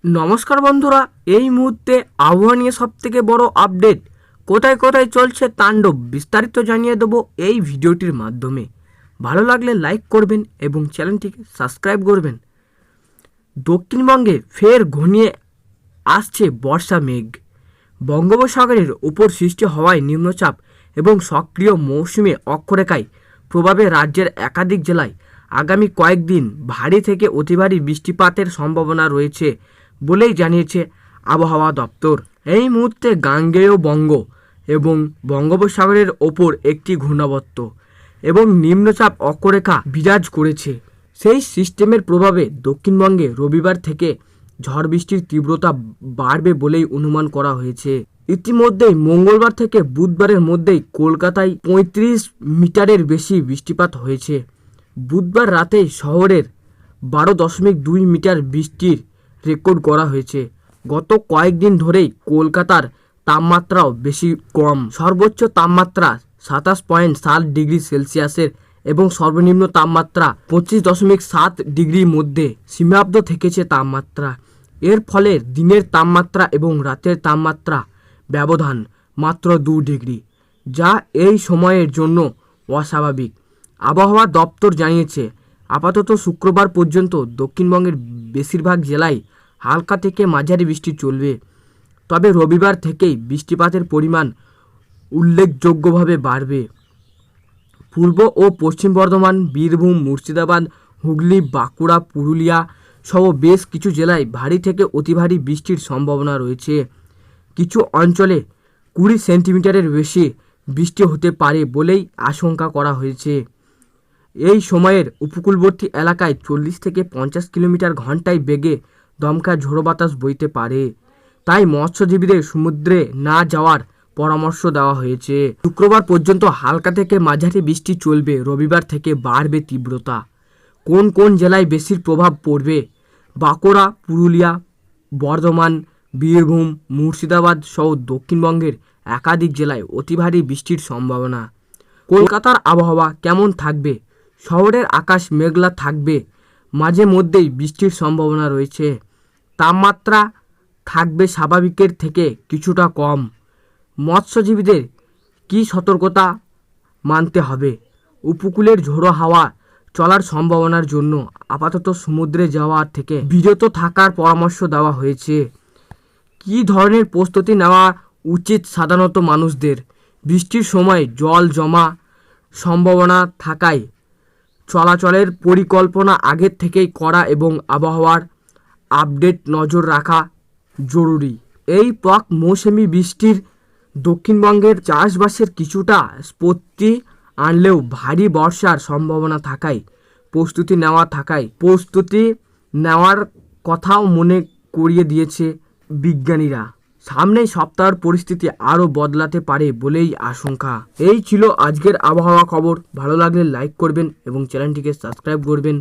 নমস্কার বন্ধুরা, এই মুহূর্তে আবহাওয়া নিয়ে সবথেকে বড় আপডেট কোথায় কোথায় চলছে তাণ্ডব বিস্তারিত জানিয়ে দেবো এই ভিডিওটির মাধ্যমে। ভালো লাগলে লাইক করবেন এবং চ্যানেলটিকে সাবস্ক্রাইব করবেন। দক্ষিণবঙ্গে ফের ঘনিয়ে আসছে বর্ষা মেঘ। বঙ্গোপসাগরের উপর সৃষ্টি হওয়ায় নিম্নচাপ এবং সক্রিয় মৌসুমী অক্ষরেখায় প্রভাবে রাজ্যের একাধিক জেলায় আগামী কয়েকদিন ভারী থেকে অতি ভারী বৃষ্টিপাতের সম্ভাবনা রয়েছে বলেই জানিয়েছে আবহাওয়া দপ্তর। এই মুহূর্তে গাঙ্গেয় বঙ্গ এবং বঙ্গোপসাগরের ওপর একটি ঘূর্ণাবর্ত এবং নিম্নচাপ অক্ষরেখা বিরাজ করেছে। সেই সিস্টেমের প্রভাবে দক্ষিণবঙ্গে রবিবার থেকে ঝড় বৃষ্টির তীব্রতা বাড়বে বলেই অনুমান করা হয়েছে। ইতিমধ্যেই মঙ্গলবার থেকে বুধবারের মধ্যেই কলকাতায় 35 মিটারের বেশি বৃষ্টিপাত হয়েছে। বুধবার রাতেই শহরের 12.2 মিটার বৃষ্টির রেকর্ড করা হয়েছে। গত কয়েকদিন ধরেই কলকাতার তাপমাত্রাও বেশি কম। সর্বোচ্চ তাপমাত্রা 27.7 ডিগ্রি সেলসিয়াসের এবং সর্বনিম্ন তাপমাত্রা 25.7 ডিগ্রির মধ্যে সীমাবদ্ধ থেকেছে তাপমাত্রা। এর ফলে দিনের তাপমাত্রা এবং রাতের তাপমাত্রা ব্যবধান মাত্র 2 ডিগ্রি, যা এই সময়ের জন্য অস্বাভাবিক। আবহাওয়া দপ্তর জানিয়েছে আপাতত শুক্রবার পর্যন্ত দক্ষিণবঙ্গের বেশিরভাগ জেলায় হালকা থেকে মাঝারি বৃষ্টি চলবে। তবে রবিবার থেকেই বৃষ্টিপাতের পরিমাণ উল্লেখযোগ্যভাবে বাড়বে। পূর্ব ও পশ্চিম বর্ধমান, বীরভূম, মুর্শিদাবাদ, হুগলি, বাঁকুড়া, পুরুলিয়া সহ বেশ কিছু জেলায় ভারী থেকে অতি ভারী বৃষ্টির সম্ভাবনা রয়েছে। কিছু অঞ্চলে 20 সেন্টিমিটারের বেশি বৃষ্টি হতে পারে বলেই আশঙ্কা করা হয়েছে। এই সময়ের উপকূলবর্তী এলাকায় 40 থেকে 50 কিলোমিটার ঘন্টায় বেগে দমকা ঝোড়ো বাতাস বইতে পারে। তাই মৎস্যজীবীদের সমুদ্রে না যাওয়ার পরামর্শ দেওয়া হয়েছে। শুক্রবার পর্যন্ত হালকা থেকে মাঝারি বৃষ্টি চলবে। রবিবার থেকে বাড়বে তীব্রতা। কোন কোন জেলায় বেশির প্রভাব পড়বে? বাঁকুড়া, পুরুলিয়া, বর্ধমান, বীরভূম, মুর্শিদাবাদ সহ দক্ষিণবঙ্গের একাধিক জেলায় অতি ভারী বৃষ্টির সম্ভাবনা। কলকাতার আবহাওয়া কেমন থাকবে? শহরের আকাশ মেঘলা থাকবে, মাঝে মধ্যেই বৃষ্টির সম্ভাবনা রয়েছে। তাপমাত্রা থাকবে স্বাভাবিকের থেকে কিছুটা কম। মৎস্যজীবীদের কী সতর্কতা মানতে হবে? উপকূলের ঝোড়ো হাওয়া চলার সম্ভাবনার জন্য আপাতত সমুদ্রে যাওয়ার থেকে বিরত থাকার পরামর্শ দেওয়া হয়েছে। কী ধরনের প্রস্তুতি নেওয়া উচিত সাধারণত মানুষদের? বৃষ্টির সময় জল জমা সম্ভাবনা থাকায় চলাচলের পরিকল্পনা আগের থেকেই করা এবং আবহাওয়ার আপডেট নজর রাখা জরুরি। এই প্রাক মৌসুমি বৃষ্টির দক্ষিণবঙ্গের চাষবাসের কিছুটা স্ফূর্তি আনলেও ভারী বর্ষার সম্ভাবনা থাকায় প্রস্তুতি নেওয়ার কথাও মনে করিয়ে দিয়েছে বিজ্ঞানীরা। সামনের সপ্তাহের পরিস্থিতি আরও বদলাতে পারে বলেই আশঙ্কা। এই ছিল আজকের আবহাওয়া খবর। ভালো লাগলে লাইক করবেন এবং চ্যানেলটিকে সাবস্ক্রাইব করবেন।